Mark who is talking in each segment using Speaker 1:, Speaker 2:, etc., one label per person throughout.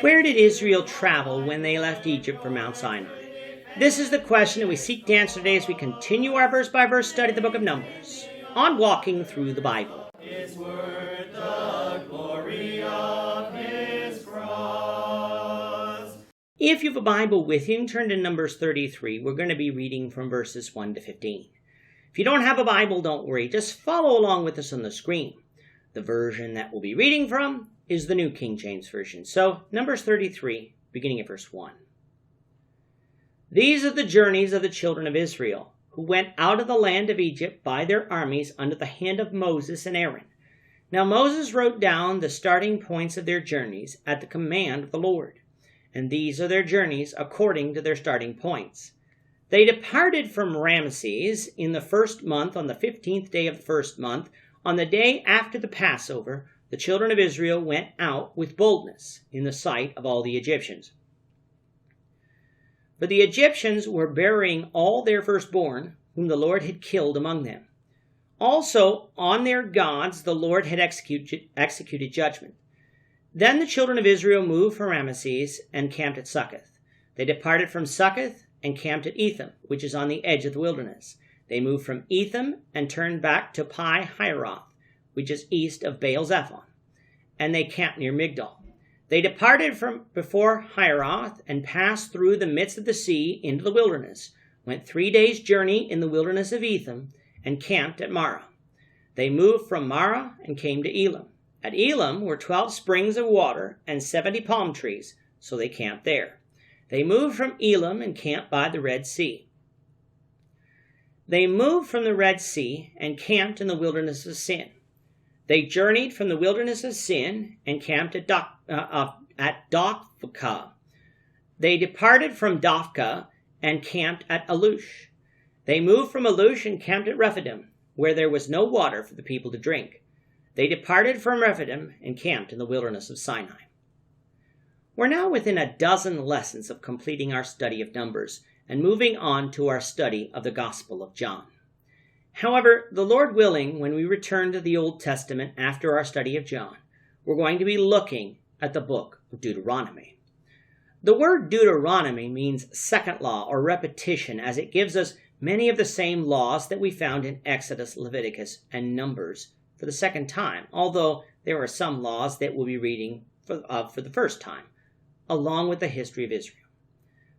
Speaker 1: Where did Israel travel when they left Egypt for Mount Sinai? This is the question that we seek to answer today as we continue our verse-by-verse study of the book of Numbers on Walking Through the Bible.
Speaker 2: His word, the glory of his cross.
Speaker 1: If you have a Bible with you, turn to Numbers 33. We're going to be reading from verses 1 to 15. If you don't have a Bible, don't worry. Just follow along with us on the screen. The version that we'll be reading from is the New King James Version. So, Numbers 33, beginning at verse 1. These are the journeys of the children of Israel, who went out of the land of Egypt by their armies under the hand of Moses and Aaron. Now Moses wrote down the starting points of their journeys at the command of the Lord. And these are their journeys according to their starting points. They departed from Ramesses in the first month on the 15th day of the first month. On the day after the Passover, the children of Israel went out with boldness in the sight of all the Egyptians. For the Egyptians were burying all their firstborn, whom the Lord had killed among them. Also on their gods the Lord had executed judgment. Then the children of Israel moved from Ramesses and camped at Succoth. They departed from Succoth and camped at Etham, which is on the edge of the wilderness. They moved from Etham and turned back to Pi-Hahiroth, which is east of Baal-Zephon, and they camped near Migdol. They departed from before Hahiroth and passed through the midst of the sea into the wilderness, went 3 days' journey in the wilderness of Etham, and camped at Marah. They moved from Marah and came to Elim. At Elim were 12 springs of water and 70 palm trees, so they camped there. They moved from Elim and camped by the Red Sea. They moved from the Red Sea and camped in the wilderness of Sin. They journeyed from the wilderness of Sin and camped at Dophkah. They departed from Dophkah and camped at Alush. They moved from Alush and camped at Rephidim, where there was no water for the people to drink. They departed from Rephidim and camped in the wilderness of Sinai. We're now within a dozen lessons of completing our study of Numbers and moving on to our study of the Gospel of John. However, the Lord willing, when we return to the Old Testament after our study of John, we're going to be looking at the book of Deuteronomy. The word Deuteronomy means second law or repetition, as it gives us many of the same laws that we found in Exodus, Leviticus, and Numbers for the second time, although there are some laws that we'll be reading for the first time, along with the history of Israel.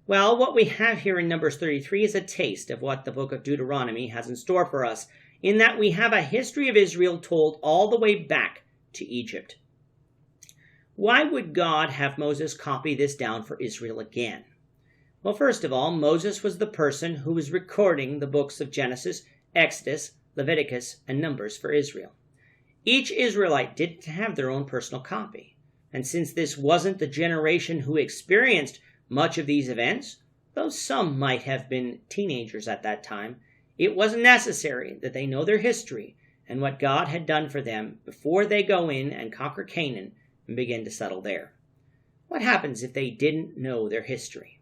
Speaker 1: Well, what we have here in Numbers 33 is a taste of what the book of Deuteronomy has in store for us, in that we have a history of Israel told all the way back to Egypt. Why would God have Moses copy this down for Israel again? Well, first of all, Moses was the person who was recording the books of Genesis, Exodus, Leviticus, and Numbers for Israel. Each Israelite didn't have their own personal copy, and since this wasn't the generation who experienced much of these events, though some might have been teenagers at that time, it was necessary that they know their history and what God had done for them before they go in and conquer Canaan and begin to settle there. What happens if they didn't know their history?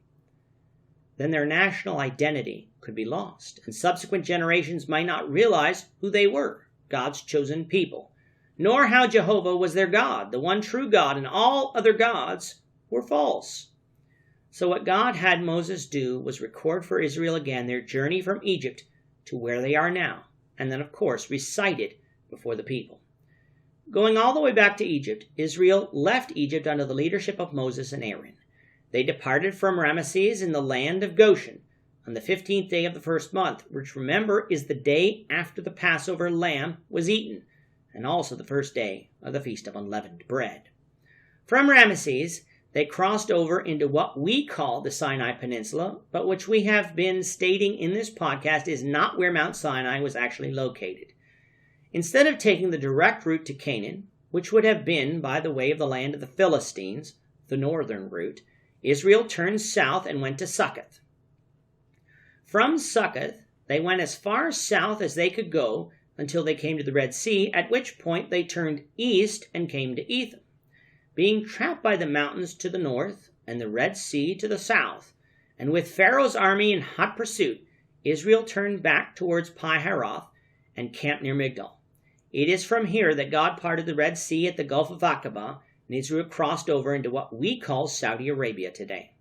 Speaker 1: Then their national identity could be lost, and subsequent generations might not realize who they were, God's chosen people, nor how Jehovah was their God, the one true God, and all other gods were false. So what God had Moses do was record for Israel again their journey from Egypt to where they are now, and then, of course, recite it before the people. Going all the way back to Egypt, Israel left Egypt under the leadership of Moses and Aaron. They departed from Ramesses in the land of Goshen on the 15th day of the first month, which, remember, is the day after the Passover lamb was eaten, and also the first day of the Feast of Unleavened Bread. From Ramesses, they crossed over into what we call the Sinai Peninsula, but which we have been stating in this podcast is not where Mount Sinai was actually located. Instead of taking the direct route to Canaan, which would have been by the way of the land of the Philistines, the northern route, Israel turned south and went to Succoth. From Succoth, they went as far south as they could go until they came to the Red Sea, at which point they turned east and came to Etham. Being trapped by the mountains to the north and the Red Sea to the south, and with Pharaoh's army in hot pursuit, Israel turned back towards Pi-Hahiroth and camped near Migdol. It is from here that God parted the Red Sea at the Gulf of Aqaba and Israel crossed over into what we call Saudi Arabia today.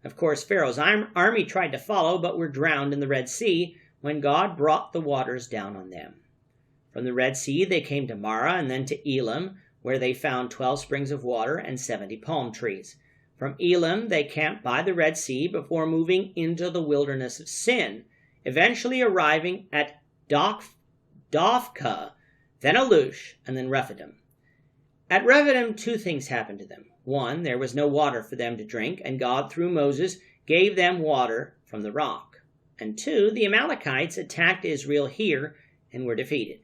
Speaker 1: Of course, Pharaoh's army tried to follow, but were drowned in the Red Sea when God brought the waters down on them. From the Red Sea, they came to Marah and then to Elim, where they found 12 springs of water and 70 palm trees. From Elim, they camped by the Red Sea before moving into the wilderness of Sin, eventually arriving at Dophkah, then Alush, and then Rephidim. At Rephidim, 2 things happened to them. 1, there was no water for them to drink, and God, through Moses, gave them water from the rock. And 2, the Amalekites attacked Israel here and were defeated.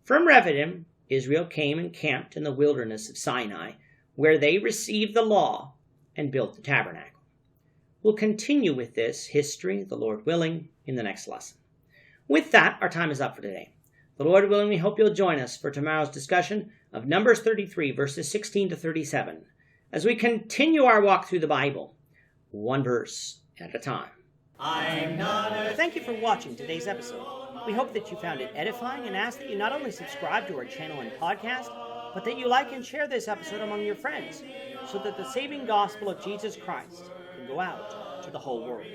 Speaker 1: From Rephidim, Israel came and camped in the wilderness of Sinai, where they received the law and built the tabernacle. We'll continue with this history, the Lord willing, in the next lesson. With that, our time is up for today. The Lord willing, we hope you'll join us for tomorrow's discussion of Numbers 33, verses 16 to 37, as we continue our walk through the Bible, one verse at a time. Thank you for watching today's episode. We hope that you found it edifying and ask that you not only subscribe to our channel and podcast, but that you like and share this episode among your friends, so that the saving gospel of Jesus Christ can go out to the whole world.